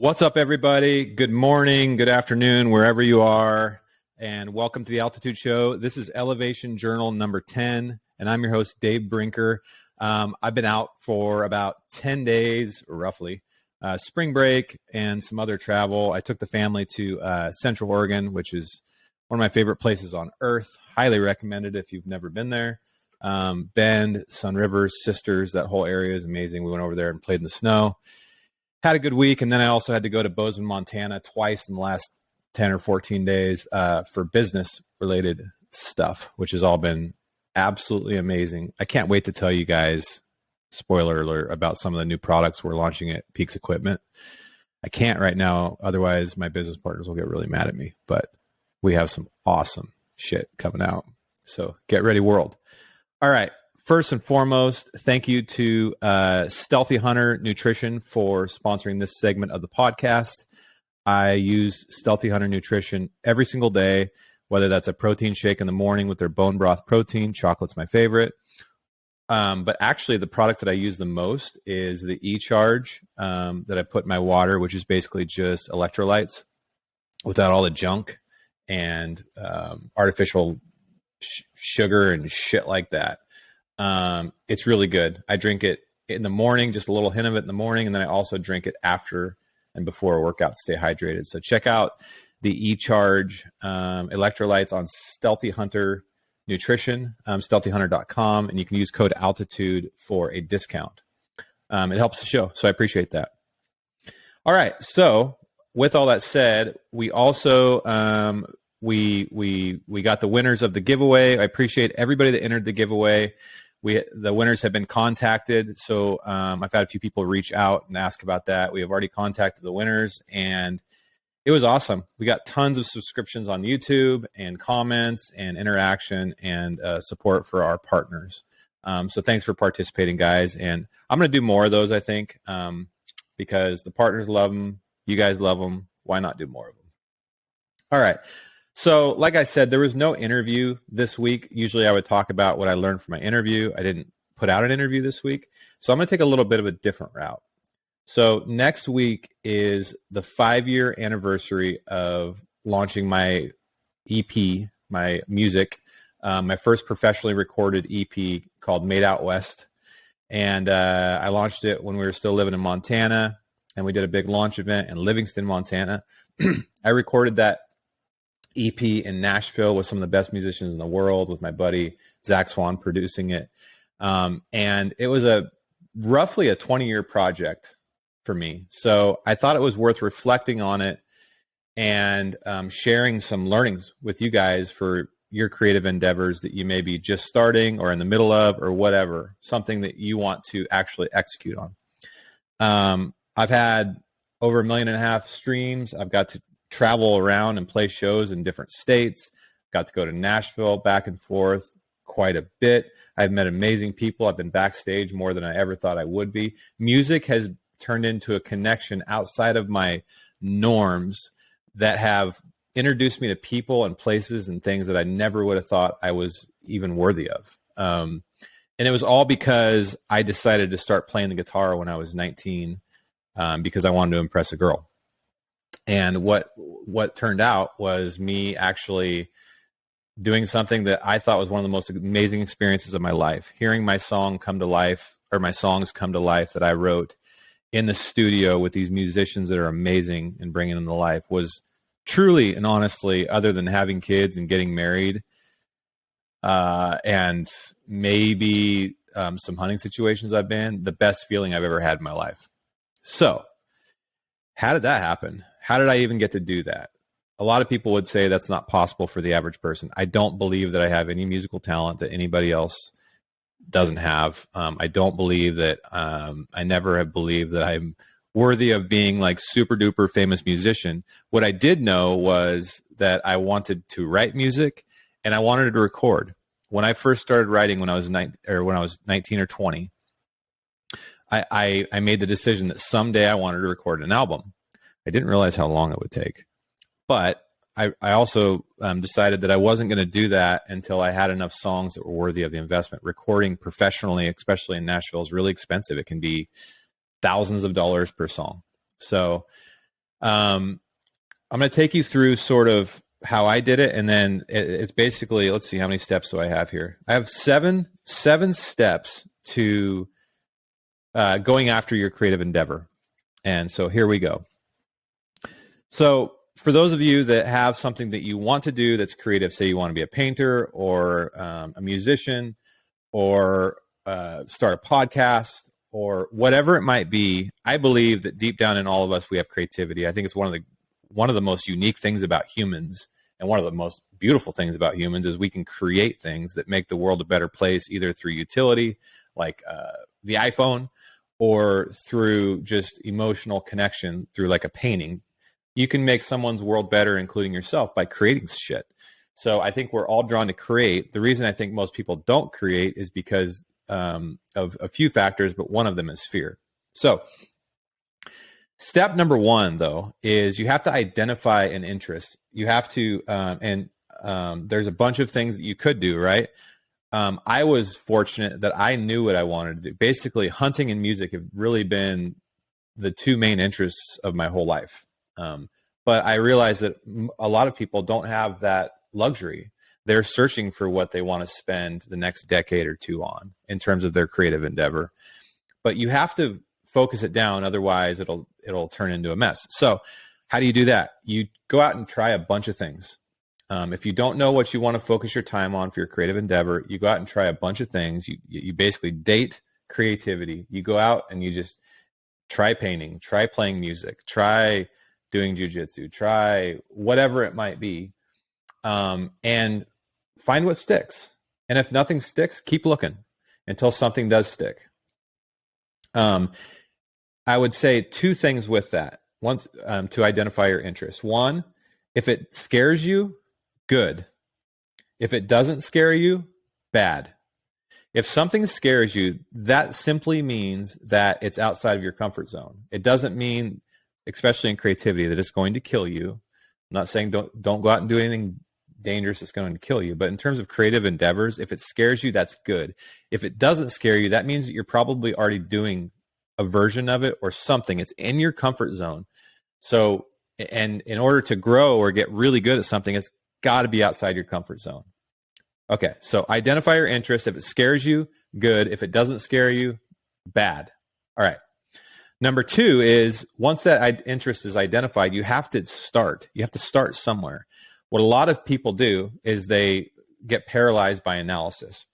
What's up, everybody? Good morning, good afternoon, wherever you are, and welcome to the Altitude Show. This is Elevation Journal number 10, and I'm your host, Dave Brinker. I've been out for about 10 days, roughly, spring break and some other travel. I took the family to Central Oregon, which is one of my favorite places on earth. Highly recommended if you've never been there. Bend, Sun Rivers, Sisters, that whole area is amazing. We went over there and played in the snow. Had a good week, and then I also had to go to Bozeman, Montana twice in the last 10 or 14 days for business-related stuff, which has all been absolutely amazing. I can't wait to tell you guys, spoiler alert, about some of the new products we're launching at Peaks Equipment. I can't right now, otherwise my business partners will get really mad at me, but we have some awesome shit coming out. So get ready, world. All right. First and foremost, thank you to Stealthy Hunter Nutrition for sponsoring this segment of the podcast. I use Stealthy Hunter Nutrition every single day, whether that's a protein shake in the morning with their bone broth protein. Chocolate's my favorite. But actually, the product that I use the most is the E-Charge that I put in my water, which is basically just electrolytes without all the junk and artificial sugar and shit like that. It's really good. I drink it in the morning, just a little hint of it in the morning. And then I also drink it after and before a workout to stay hydrated. So check out the E-Charge electrolytes on Stealthy Hunter Nutrition, stealthyhunter.com. And you can use code Altitude for a discount. It helps the show. So I appreciate that. All right. So with all that said, we also, we got the winners of the giveaway. I appreciate everybody that entered the giveaway. The winners have been contacted. So I've had a few people reach out and ask about that. We have already contacted the winners, and it was awesome. We got tons of subscriptions on YouTube and comments and interaction and support for our partners. So thanks for participating, guys. And I'm going to do more of those, I think, because the partners love them. You guys love them. Why not do more of them? All right. So like I said, there was no interview this week. Usually I would talk about what I learned from my interview. I didn't put out an interview this week. So I'm going to take a little bit of a different route. So next week is the 5-year anniversary of launching my EP, my music, my first professionally recorded EP called Made Out West. And I launched it when we were still living in Montana, and we did a big launch event in Livingston, Montana. I recorded that EP in Nashville with some of the best musicians in the world, with my buddy Zach Swan producing it. And it was roughly a 20-year project for me. So I thought it was worth reflecting on it and sharing some learnings with you guys for your creative endeavors that you may be just starting or in the middle of or whatever, something that you want to actually execute on. I've had over 1.5 million streams. I've got to travel around and play shows in different states. Got to go to Nashville back and forth quite a bit. I've met amazing people. I've been backstage more than I ever thought I would be. Music has turned into a connection outside of my norms that have introduced me to people and places and things that I never would have thought I was even worthy of. And it was all because I decided to start playing the guitar when I was 19 because I wanted to impress a girl. And what turned out was me actually doing something that I thought was one of the most amazing experiences of my life. Hearing my song come to life, or my songs come to life that I wrote in the studio with these musicians that are amazing and bringing them to life was truly and honestly, other than having kids and getting married, and maybe some hunting situations I've been, the best feeling I've ever had in my life. So how did that happen? How did I even get to do that? A lot of people would say that's not possible for the average person. I don't believe that I have any musical talent that anybody else doesn't have. I don't believe that, I never have believed that I'm worthy of being like super duper famous musician. What I did know was that I wanted to write music and I wanted to record. When I first started writing when I was 19 or 20, I made the decision that someday I wanted to record an album. I didn't realize how long it would take. But I also decided that I wasn't going to do that until I had enough songs that were worthy of the investment. Recording professionally, especially in Nashville, is really expensive. It can be thousands of dollars per song. So I'm going to take you through sort of how I did it, and then it's basically, let's see, how many steps do I have here? I have seven steps to going after your creative endeavor. And so here we go. So for those of you that have something that you want to do that's creative, say you want to be a painter or a musician or start a podcast or whatever it might be, I believe that deep down in all of us, we have creativity. I think it's one of the most unique things about humans, and one of the most beautiful things about humans is we can create things that make the world a better place, either through utility, like the iPhone, or through just emotional connection through like a painting. You can make someone's world better, including yourself, by creating shit. So I think we're all drawn to create. The reason I think most people don't create is because of a few factors, but one of them is fear. So step number one, though, is you have to identify an interest. You have to, there's a bunch of things that you could do, right? I was fortunate that I knew what I wanted to do. Basically, hunting and music have really been the two main interests of my whole life. But I realized that a lot of people don't have that luxury. They're searching for what they want to spend the next decade or two on in terms of their creative endeavor. But you have to focus it down, otherwise it'll turn into a mess. So how do you do that? You go out and try a bunch of things. If you don't know what you want to focus your time on for your creative endeavor, you go out and try a bunch of things. You basically date creativity. You go out and you just try painting, try playing music, try doing jujitsu, try whatever it might be, and find what sticks. And if nothing sticks, keep looking until something does stick. I would say two things with that. One, to identify your interest. One, if it scares you, good. If it doesn't scare you, bad. If something scares you, that simply means that it's outside of your comfort zone. It doesn't mean, especially in creativity, that it's going to kill you. I'm not saying don't go out and do anything dangerous that's going to kill you. But in terms of creative endeavors, if it scares you, that's good. If it doesn't scare you, that means that you're probably already doing a version of it or something. It's in your comfort zone. So, and in order to grow or get really good at something, it's got to be outside your comfort zone. Okay, so identify your interest. If it scares you, good. If it doesn't scare you, bad. All right. Number two is, once that interest is identified, you have to start. You have to start somewhere. What a lot of people do is they get paralyzed by analysis.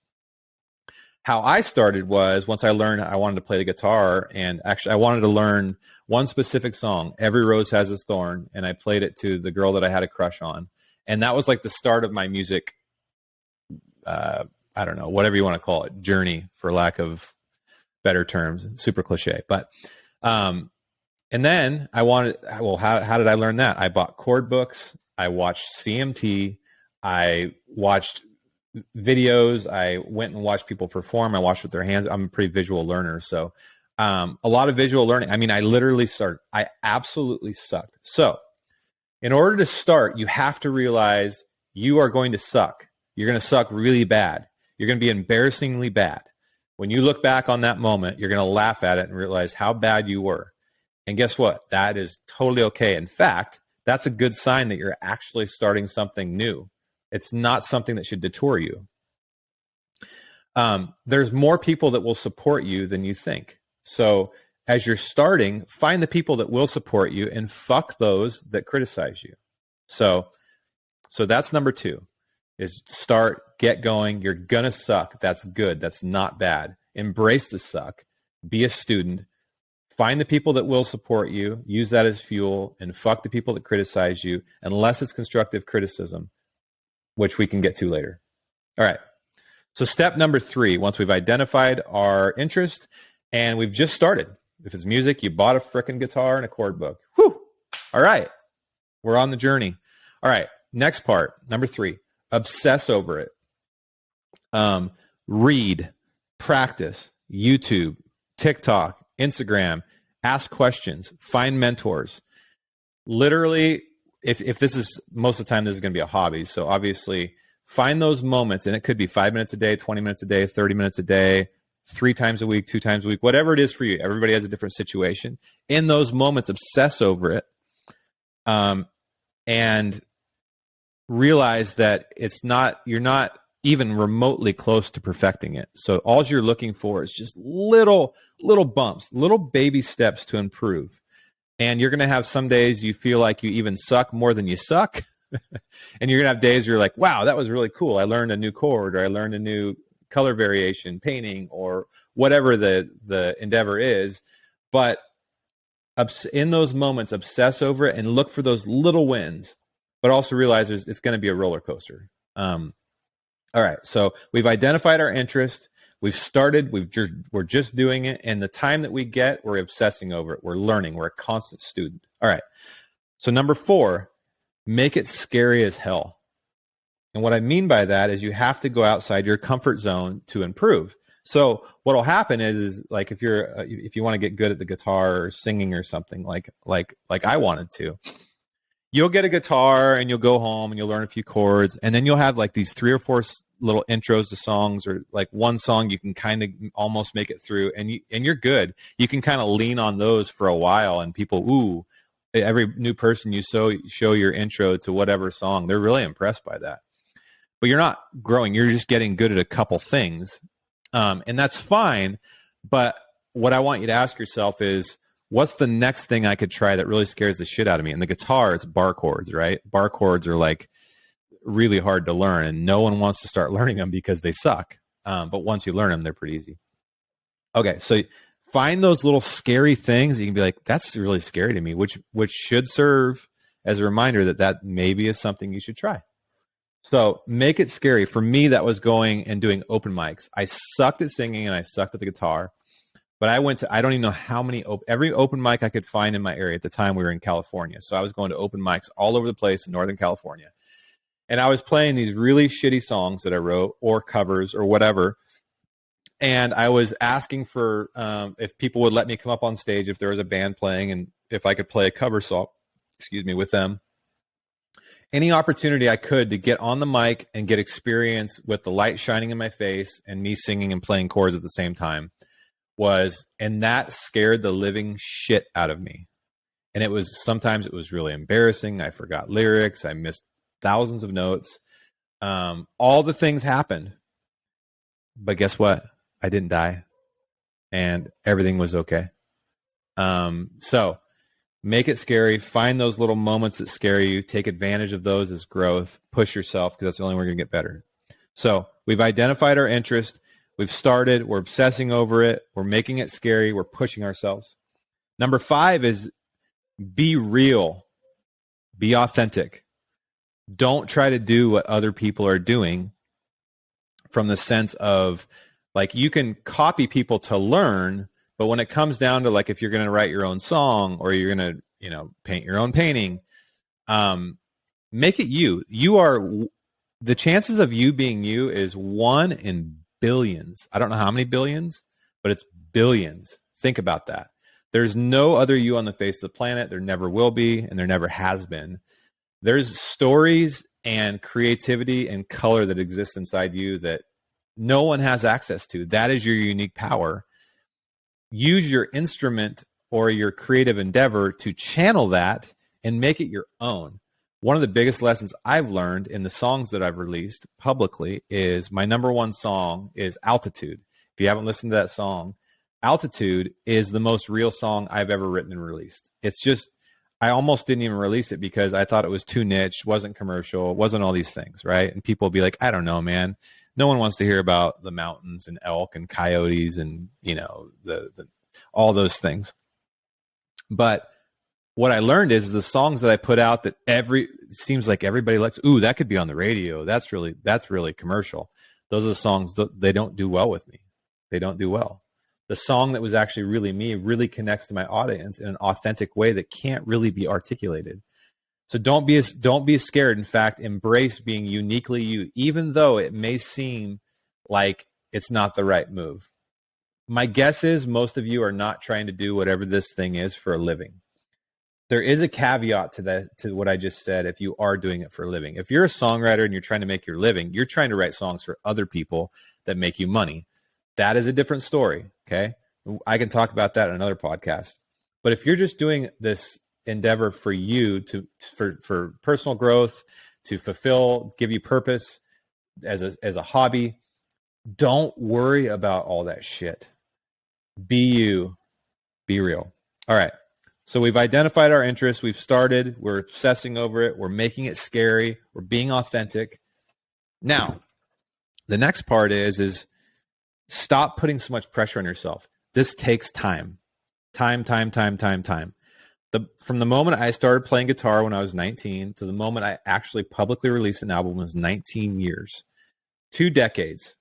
How I started was, once I learned I wanted to play the guitar, and actually I wanted to learn one specific song, Every Rose Has Its Thorn, and I played it to the girl that I had a crush on. And that was like the start of my music, I don't know, whatever you want to call it, journey, for lack of better terms, super cliche. But, and then I wanted, well, how did I learn that? I bought chord books. I watched CMT. I watched videos. I went and watched people perform. I watched with their hands. I'm a pretty visual learner. So, a lot of visual learning. I mean, I absolutely sucked. So in order to start, you have to realize you are going to suck. You're going to suck really bad. You're going to be embarrassingly bad. When you look back on that moment, you're going to laugh at it and realize how bad you were. And guess what? That is totally okay. In fact, that's a good sign that you're actually starting something new. It's not something that should detour you. There's more people that will support you than you think. So as you're starting, find the people that will support you and fuck those that criticize you. So that's number two, is start, get going. You're going to suck. That's good. That's not bad. Embrace the suck. Be a student. Find the people that will support you. Use that as fuel, and fuck the people that criticize you, unless it's constructive criticism, which we can get to later. All right. So step number three, once we've identified our interest and we've just started. If it's music, you bought a frickin' guitar and a chord book. Whew. All right. We're on the journey. All right. Next part, number three, obsess over it. Read, practice, YouTube, TikTok, Instagram, ask questions, find mentors. Literally, if this is, most of the time, this is going to be a hobby. So obviously find those moments, and it could be 5 minutes a day, 20 minutes a day, 30 minutes a day, 3 times a week, 2 times a week, whatever it is for you. Everybody has a different situation. In those moments, obsess over it. and realize that you're not even remotely close to perfecting it. So all you're looking for is just little bumps, little baby steps to improve. And you're going to have some days you feel like you even suck more than you suck. And you're going to have days where you're like, wow, that was really cool. I learned a new chord, or I learned a new color variation, painting, or whatever the endeavor is. But in those moments, obsess over it and look for those little wins, but also realize it's going to be a roller coaster. All right. So we've identified our interest. We've started. We're just doing it. And the time that we get, we're obsessing over it. We're learning. We're a constant student. All right. So number 4, make it scary as hell. And what I mean by that is you have to go outside your comfort zone to improve. So what will happen is like if you want to get good at the guitar or singing or something like I wanted to, you'll get a guitar and you'll go home and you'll learn a few chords, and then you'll have like these 3 or 4 little intros to songs, or like one song you can kind of almost make it through, and you're good. You can kind of lean on those for a while, and people, every new person you show your intro to whatever song, they're really impressed by that. But you're not growing. You're just getting good at a couple things. And that's fine. But what I want you to ask yourself is, what's the next thing I could try that really scares the shit out of me? And the guitar, it's bar chords, right? Bar chords are like really hard to learn, and no one wants to start learning them because they suck. But once you learn them, they're pretty easy. Okay, so find those little scary things. You can be like, that's really scary to me, which should serve as a reminder that maybe is something you should try. So make it scary. For me, that was going and doing open mics. I sucked at singing and I sucked at the guitar, but I went to, I don't even know how many, every open mic I could find in my area. At the time we were in California. So I was going to open mics all over the place in Northern California. And I was playing these really shitty songs that I wrote, or covers or whatever. And I was asking for if people would let me come up on stage if there was a band playing, and if I could play a cover song, with them. Any opportunity I could to get on the mic and get experience with the light shining in my face and me singing and playing chords at the same time and that scared the living shit out of me. And sometimes it was really embarrassing. I forgot lyrics. I missed thousands of notes. All the things happened. But guess what? I didn't die. And everything was okay. So make it scary. Find those little moments that scare you. Take advantage of those as growth. Push yourself, because that's the only way we're going to get better. So we've identified our interest. We've started. We're obsessing over it. We're making it scary. We're pushing ourselves. Number 5 is be real. Be authentic. Don't try to do what other people are doing, from the sense of, like, you can copy people to learn, but when it comes down to, like, if you're going to write your own song, or you're going to, paint your own painting, make it you. The chances of you being you is 1 in billions. I don't know how many billions, but it's billions. Think about that. There's no other you on the face of the planet. There never will be, and there never has been. There's stories and creativity and color that exists inside you that no one has access to. That is your unique power. Use your instrument or your creative endeavor to channel that and make it your own. One of the biggest lessons I've learned in the songs that I've released publicly is my number 1 song is Altitude. If you haven't listened to that song, Altitude is the most real song I've ever written and released. It's just, I almost didn't even release it because I thought it was too niche, wasn't commercial, wasn't all these things, right? And people will be like, I don't know, man. No one wants to hear about the mountains and elk and coyotes and, all those things. But what I learned is the songs that I put out that seems like everybody likes, ooh, that could be on the radio. That's really commercial. Those are the songs that they don't do well with me. They don't do well. The song that was actually really me really connects to my audience in an authentic way that can't really be articulated. So don't be scared. In fact, embrace being uniquely you, even though it may seem like it's not the right move. My guess is most of you are not trying to do whatever this thing is for a living. There is a caveat to what I just said. If you are doing it for a living, if you're a songwriter and you're trying to make your living, you're trying to write songs for other people that make you money. That is a different story. Okay. I can talk about that in another podcast. But if you're just doing this endeavor for you for personal growth, to fulfill, give you purpose as a hobby. Don't worry about all that shit. Be you, be real. All right. So we've identified our interests. We've started. We're obsessing over it. We're making it scary. We're being authentic. Now, the next part is stop putting so much pressure on yourself. This takes time. Time. From the moment I started playing guitar when I was 19 to the moment I actually publicly released an album was 19 years. 2 decades.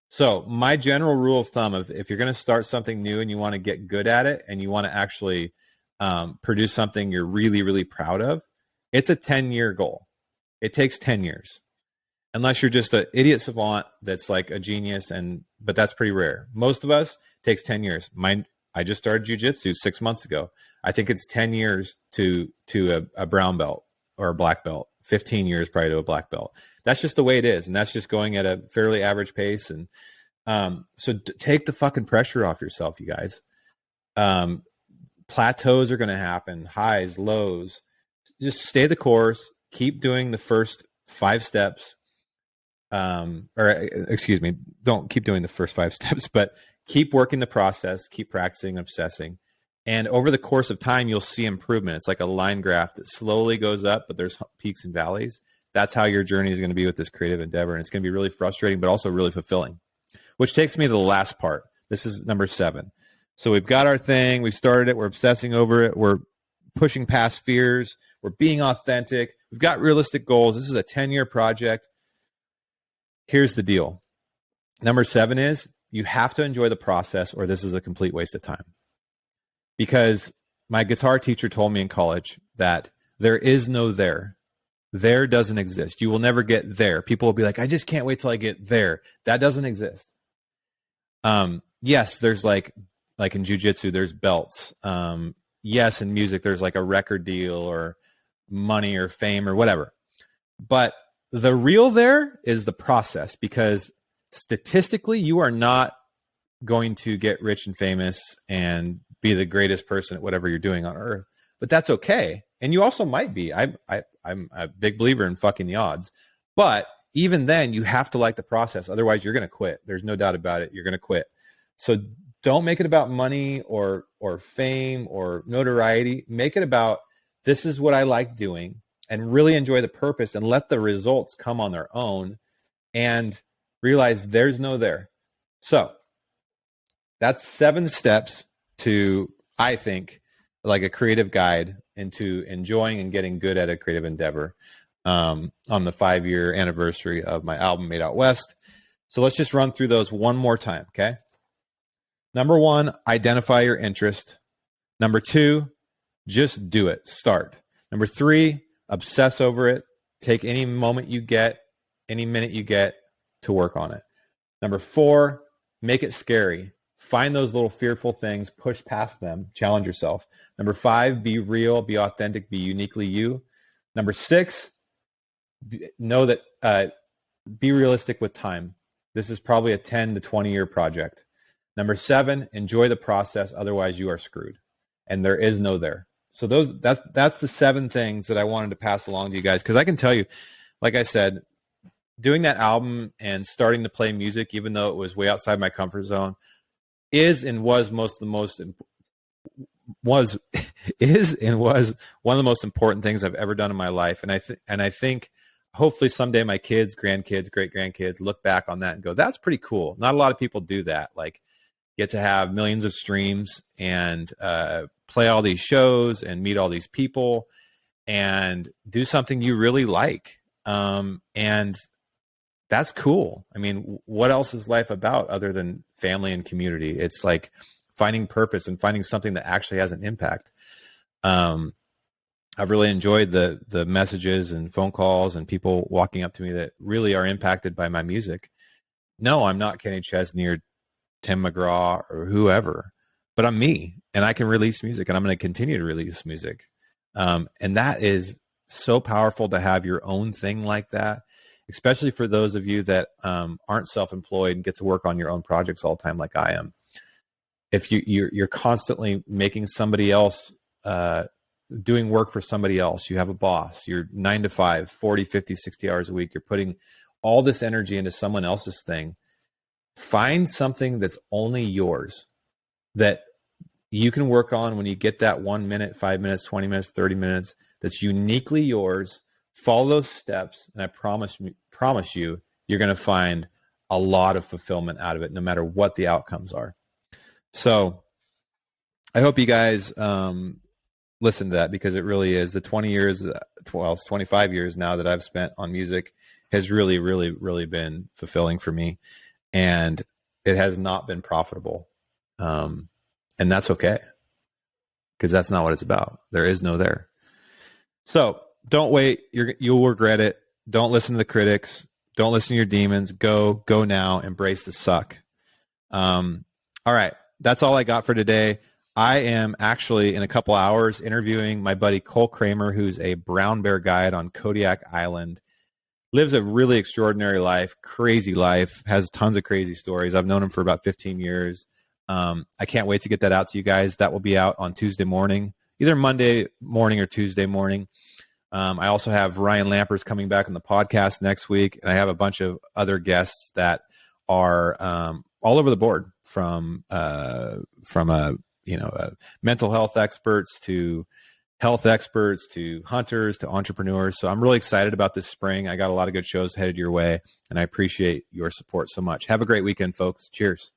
So my general rule of thumb of if you're going to start something new and you want to get good at it and you want to actually produce something you're really, really proud of, it's a 10-year goal. It takes 10 years. Unless you're just an idiot savant that's like a genius, but that's pretty rare. Most of us takes 10 years. I just started jiu-jitsu 6 months ago. I think it's 10 years to a brown belt or a black belt, 15 years probably to a black belt. That's just the way it is. And that's just going at a fairly average pace. And so take the fucking pressure off yourself, you guys. Plateaus are going to happen, highs, lows. Just stay the course. Keep doing the first 5 steps. Excuse me, don't keep doing the first 5 steps, but keep working the process, keep practicing, obsessing. And over the course of time, you'll see improvement. It's like a line graph that slowly goes up, but there's peaks and valleys. That's how your journey is going to be with this creative endeavor. And it's going to be really frustrating, but also really fulfilling, which takes me to the last part. This is number 7. So we've got our thing. We've started it. We're obsessing over it. We're pushing past fears. We're being authentic. We've got realistic goals. This is a 10-year project. Here's the deal. Number 7 is you have to enjoy the process or this is a complete waste of time. Because my guitar teacher told me in college that there is no there. There doesn't exist. You will never get there. People will be like, I just can't wait till I get there. That doesn't exist. Yes, there's like in jiu-jitsu, there's belts. Yes, in music, there's like a record deal or money or fame or whatever. But the real there is the process, because statistically, you are not going to get rich and famous and be the greatest person at whatever you're doing on earth. But that's okay. And you also might be. I'm a big believer in fucking the odds. But even then, you have to like the process. Otherwise, you're going to quit. There's no doubt about it. You're going to quit. So don't make it about money or fame or notoriety. Make it about, this is what I like doing, and really enjoy the purpose and let the results come on their own and realize there's no there. So that's 7 steps to, I think, like a creative guide into enjoying and getting good at a creative endeavor on the 5-year anniversary of my album Made Out West. So let's just run through those one more time, okay? Number 1, identify your interest. Number 2, just do it. Start. Number 3, obsess over it. Take any moment you get, any minute you get to work on it. Number 4, make it scary. Find those little fearful things, push past them, challenge yourself. Number 5, be real, be authentic, be uniquely you. Number 6, know that be realistic with time. This is probably a 10 to 20-year project. Number 7, enjoy the process, otherwise you are screwed. And there is no there. So that's the 7 things that I wanted to pass along to you guys, because I can tell you, like I said, doing that album and starting to play music, even though it was way outside my comfort zone, is and was one of the most important things I've ever done in my life. And I think hopefully someday my kids, grandkids, great grandkids look back on that and go, that's pretty cool. Not a lot of people do that. Like, get to have millions of streams and play all these shows and meet all these people and do something you really like. And that's cool. I mean, what else is life about other than family and community? It's like finding purpose and finding something that actually has an impact. I've really enjoyed the messages and phone calls and people walking up to me that really are impacted by my music. No, I'm not Kenny Chesney or Tim McGraw or whoever, but I'm me, and I can release music, and I'm going to continue to release music. And that is so powerful to have your own thing like that, especially for those of you that aren't self-employed and get to work on your own projects all the time like I am. If you're constantly making somebody else doing work for somebody else. You have a boss. You're 9 to 5, 40, 50, 60 hours a week. You're putting all this energy into someone else's thing. Find something that's only yours that you can work on when you get that 1 minute, 5 minutes, 20 minutes, 30 minutes that's uniquely yours. Follow those steps, and I promise you, you're going to find a lot of fulfillment out of it, no matter what the outcomes are. So I hope you guys listen to that, because it really is the 20 years, well, it's 25 years now that I've spent on music has really, really, really been fulfilling for me. And it has not been profitable. And that's okay, because that's not what it's about. There is no there. So don't wait. You'll regret it. Don't listen to the critics. Don't listen to your demons. Go now. Embrace the suck. All right. That's all I got for today. I am actually in a couple hours interviewing my buddy Cole Kramer, who's a brown bear guide on Kodiak Island. Lives a really extraordinary life, crazy life, has tons of crazy stories. I've known him for about 15 years. I can't wait to get that out to you guys. That will be out on Tuesday morning, either Monday morning or Tuesday morning. I also have Ryan Lampers coming back on the podcast next week, and I have a bunch of other guests that are all over the board, from mental health experts to health experts to hunters to entrepreneurs. So I'm really excited about this spring. I got a lot of good shows headed your way, and I appreciate your support so much. Have a great weekend, folks. Cheers.